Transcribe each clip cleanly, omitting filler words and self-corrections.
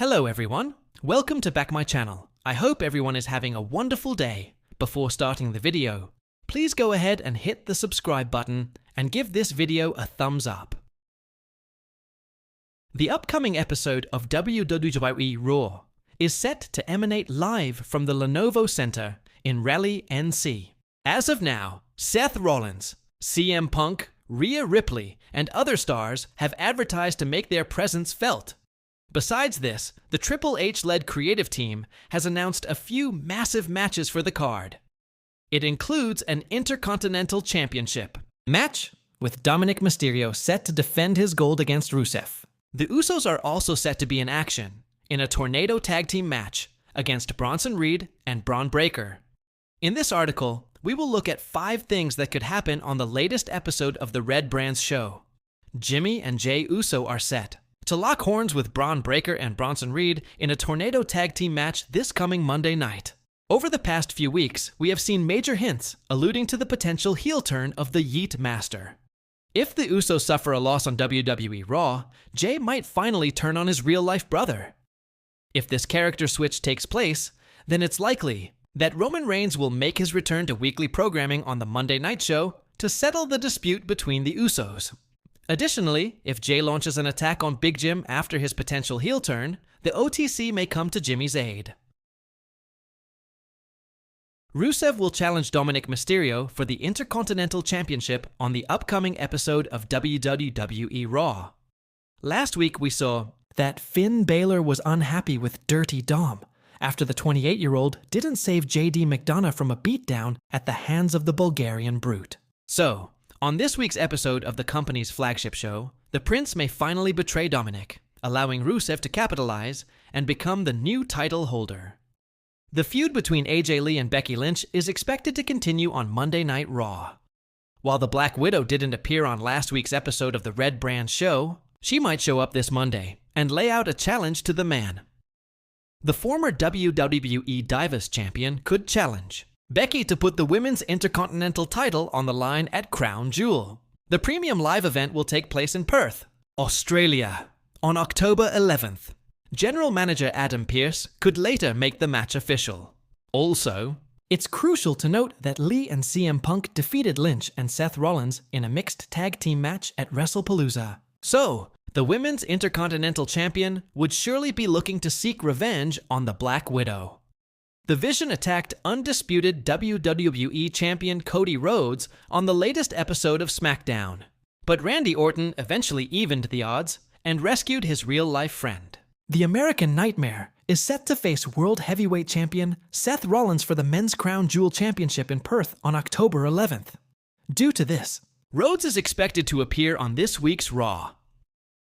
Hello everyone, welcome to back my channel. I hope everyone is having a wonderful day. Before starting the video, please go ahead and hit the subscribe button and give this video a thumbs up. The upcoming episode of WWE Raw is set to emanate live from the Lenovo Center in Raleigh, NC. As of now, Seth Rollins, CM Punk, Rhea Ripley, and other stars have advertised to make their presence felt. Besides this, the Triple H-led creative team has announced a few massive matches for the card. It includes an Intercontinental Championship match with Dominic Mysterio set to defend his gold against Rusev. The Usos are also set to be in action in a Tornado Tag Team match against Bronson Reed and Braun Breaker. In this article, we will look at 5 things that could happen on the latest episode of the Red Brands show. Jimmy and Jey Uso are set to lock horns with Braun Breaker and Bronson Reed in a Tornado Tag Team match this coming Monday night. Over the past few weeks, we have seen major hints alluding to the potential heel turn of the Yeet Master. If the Usos suffer a loss on WWE Raw, Jey might finally turn on his real-life brother. If this character switch takes place, then it's likely that Roman Reigns will make his return to weekly programming on the Monday night show to settle the dispute between the Usos. Additionally, if Jey launches an attack on Big Jim after his potential heel turn, the OTC may come to Jimmy's aid. Rusev will challenge Dominic Mysterio for the Intercontinental Championship on the upcoming episode of WWE Raw. Last week we saw that Finn Balor was unhappy with Dirty Dom after the 28-year-old didn't save JD McDonough from a beatdown at the hands of the Bulgarian Brute. So, on this week's episode of the company's flagship show, the Prince may finally betray Dominic, allowing Rusev to capitalize and become the new title holder. The feud between AJ Lee and Becky Lynch is expected to continue on Monday Night Raw. While the Black Widow didn't appear on last week's episode of the Red Brands show, she might show up this Monday and lay out a challenge to the man. The former WWE Divas Champion could challenge Becky to put the Women's Intercontinental title on the line at Crown Jewel. The premium live event will take place in Perth, Australia, on October 11th. General Manager Adam Pearce could later make the match official. Also, it's crucial to note that Lee and CM Punk defeated Lynch and Seth Rollins in a mixed tag team match at WrestlePalooza. So, the Women's Intercontinental Champion would surely be looking to seek revenge on the Black Widow. The Vision attacked undisputed WWE Champion Cody Rhodes on the latest episode of SmackDown, but Randy Orton eventually evened the odds and rescued his real-life friend. The American Nightmare is set to face World Heavyweight Champion Seth Rollins for the Men's Crown Jewel Championship in Perth on October 11th. Due to this, Rhodes is expected to appear on this week's Raw.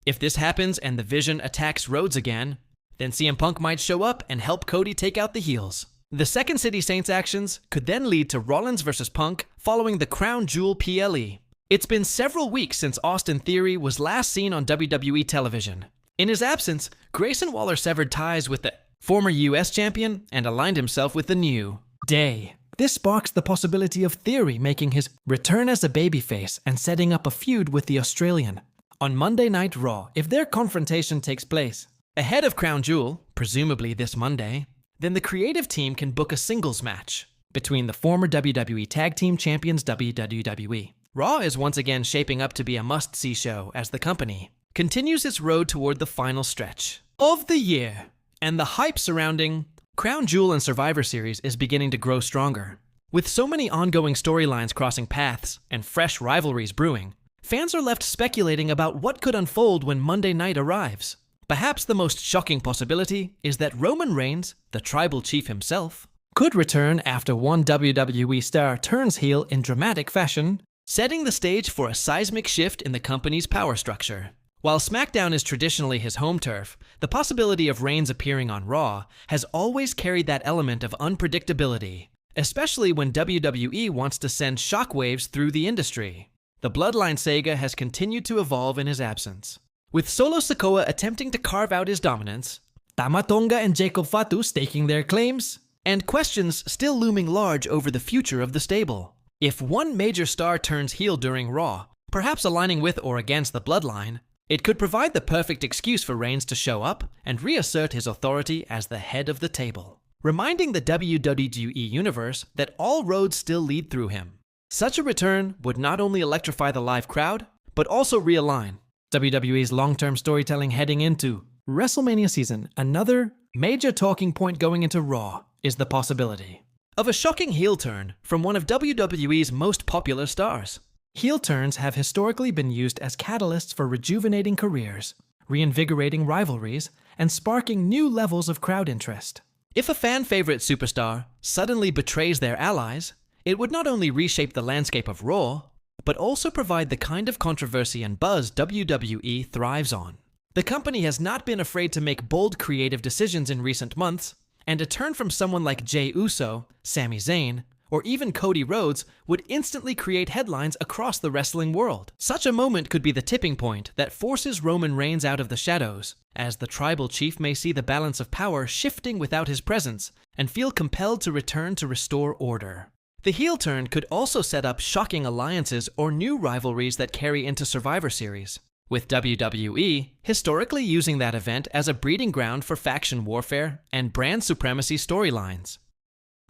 If this happens and the Vision attacks Rhodes again, then CM Punk might show up and help Cody take out the heels. The Second City Saints actions could then lead to Rollins vs. Punk following the Crown Jewel PLE. It's been several weeks since Austin Theory was last seen on WWE television. In his absence, Grayson Waller severed ties with the former US champion and aligned himself with the new Day. This sparks the possibility of Theory making his return as a babyface and setting up a feud with the Australian. On Monday Night Raw, if their confrontation takes place ahead of Crown Jewel, presumably this Monday, then the creative team can book a singles match between the former WWE Tag Team Champions WWE. Raw is once again shaping up to be a must-see show as the company continues its road toward the final stretch of the year, and the hype surrounding Crown Jewel and Survivor Series is beginning to grow stronger. With so many ongoing storylines crossing paths and fresh rivalries brewing, fans are left speculating about what could unfold when Monday night arrives. Perhaps the most shocking possibility is that Roman Reigns, the tribal chief himself, could return after one WWE star turns heel in dramatic fashion, setting the stage for a seismic shift in the company's power structure. While SmackDown is traditionally his home turf, the possibility of Reigns appearing on Raw has always carried that element of unpredictability, especially when WWE wants to send shockwaves through the industry. The Bloodline saga has continued to evolve in his absence, with Solo Sikoa attempting to carve out his dominance, Tama Tonga and Jacob Fatu staking their claims, and questions still looming large over the future of the stable. If one major star turns heel during Raw, perhaps aligning with or against the Bloodline, It could provide the perfect excuse for Reigns to show up and reassert his authority as the head of the table, reminding the WWE Universe that all roads still lead through him. Such a return would not only electrify the live crowd, but also realign WWE's long-term storytelling heading into WrestleMania season. Another major talking point going into Raw is the possibility of a shocking heel turn from one of WWE's most popular stars. Heel turns have historically been used as catalysts for rejuvenating careers, reinvigorating rivalries, and sparking new levels of crowd interest. If a fan-favorite superstar suddenly betrays their allies, it would not only reshape the landscape of Raw, but also provide the kind of controversy and buzz WWE thrives on. The company has not been afraid to make bold creative decisions in recent months, and a turn from someone like Jey Uso, Sami Zayn, or even Cody Rhodes would instantly create headlines across the wrestling world. Such a moment could be the tipping point that forces Roman Reigns out of the shadows, as the tribal chief may see the balance of power shifting without his presence and feel compelled to return to restore order. The heel turn could also set up shocking alliances or new rivalries that carry into Survivor Series, with WWE historically using that event as a breeding ground for faction warfare and brand supremacy storylines.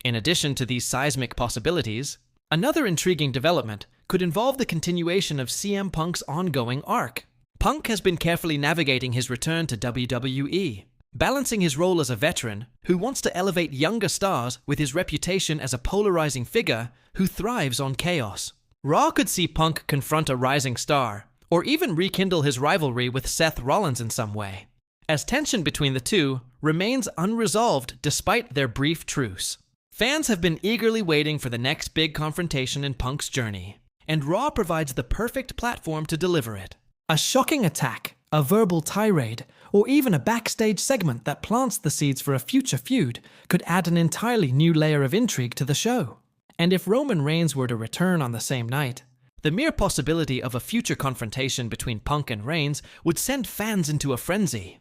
In addition to these seismic possibilities, another intriguing development could involve the continuation of CM Punk's ongoing arc. Punk has been carefully navigating his return to WWE, balancing his role as a veteran who wants to elevate younger stars with his reputation as a polarizing figure who thrives on chaos. Raw could see Punk confront a rising star, or even rekindle his rivalry with Seth Rollins in some way, as tension between the two remains unresolved despite their brief truce. Fans have been eagerly waiting for the next big confrontation in Punk's journey, and Raw provides the perfect platform to deliver it. A shocking attack, a verbal tirade, or even a backstage segment that plants the seeds for a future feud could add an entirely new layer of intrigue to the show. And if Roman Reigns were to return on the same night, the mere possibility of a future confrontation between Punk and Reigns would send fans into a frenzy.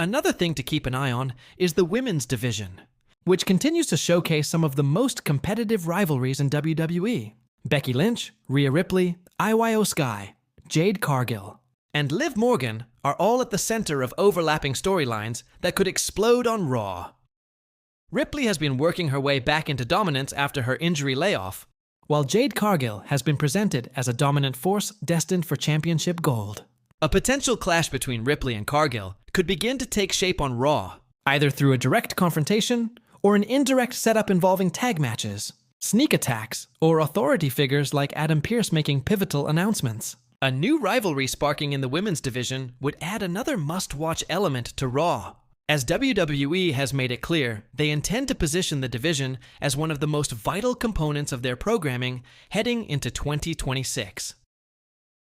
Another thing to keep an eye on is the women's division, which continues to showcase some of the most competitive rivalries in WWE. Becky Lynch, Rhea Ripley, Io Sky, Jade Cargill, and Liv Morgan are all at the center of overlapping storylines that could explode on Raw. Ripley has been working her way back into dominance after her injury layoff, while Jade Cargill has been presented as a dominant force destined for championship gold. A potential clash between Ripley and Cargill could begin to take shape on Raw, either through a direct confrontation or an indirect setup involving tag matches, sneak attacks, or authority figures like Adam Pearce making pivotal announcements. A new rivalry sparking in the women's division would add another must-watch element to Raw, as WWE has made it clear they intend to position the division as one of the most vital components of their programming heading into 2026.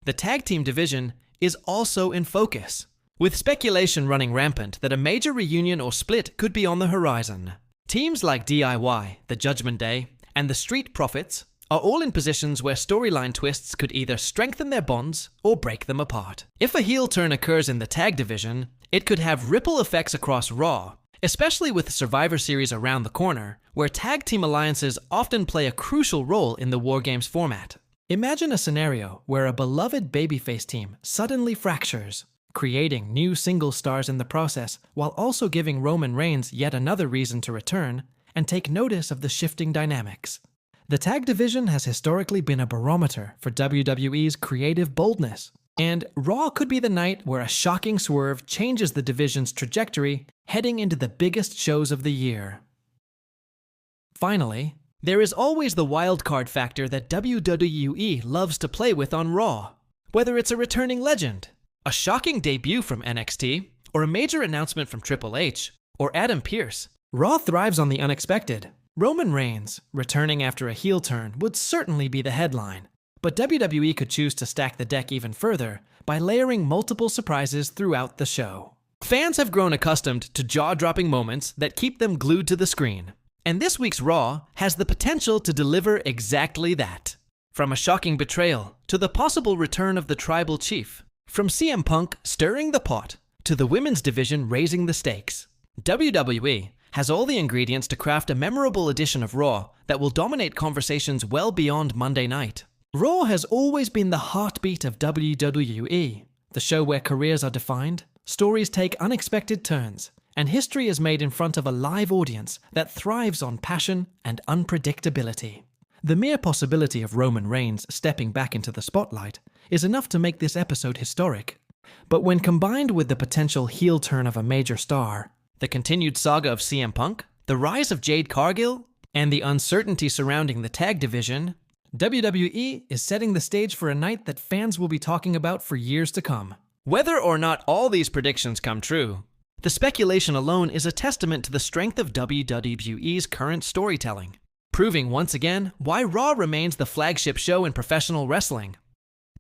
The tag team division is also in focus, with speculation running rampant that a major reunion or split could be on the horizon. Teams like DIY, the Judgment Day, and the Street Profits are all in positions where storyline twists could either strengthen their bonds or break them apart. If a heel turn occurs in the tag division, it could have ripple effects across Raw, especially with Survivor Series around the corner, where tag team alliances often play a crucial role in the War Games format. Imagine a scenario where a beloved babyface team suddenly fractures, creating new single stars in the process, while also giving Roman Reigns yet another reason to return and take notice of the shifting dynamics. The tag division has historically been a barometer for WWE's creative boldness, and Raw could be the night where a shocking swerve changes the division's trajectory heading into the biggest shows of the year. Finally, there is always the wildcard factor that WWE loves to play with on Raw, whether it's a returning legend, a shocking debut from NXT, or a major announcement from Triple H, or Adam Pearce. Raw thrives on the unexpected. Roman Reigns, returning after a heel turn, would certainly be the headline, but WWE could choose to stack the deck even further by layering multiple surprises throughout the show. Fans have grown accustomed to jaw-dropping moments that keep them glued to the screen, and this week's Raw has the potential to deliver exactly that. From a shocking betrayal to the possible return of the tribal chief, from CM Punk stirring the pot to the women's division raising the stakes, WWE has all the ingredients to craft a memorable edition of Raw that will dominate conversations well beyond Monday night. Raw has always been the heartbeat of WWE, the show where careers are defined, stories take unexpected turns, and history is made in front of a live audience that thrives on passion and unpredictability. The mere possibility of Roman Reigns stepping back into the spotlight is enough to make this episode historic. But when combined with the potential heel turn of a major star, the continued saga of CM Punk, the rise of Jade Cargill, and the uncertainty surrounding the tag division, WWE is setting the stage for a night that fans will be talking about for years to come. Whether or not all these predictions come true, the speculation alone is a testament to the strength of WWE's current storytelling, proving once again why Raw remains the flagship show in professional wrestling.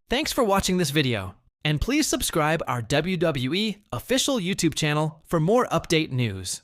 Thanks for watching this video, and please subscribe our WWE official YouTube channel for more update news.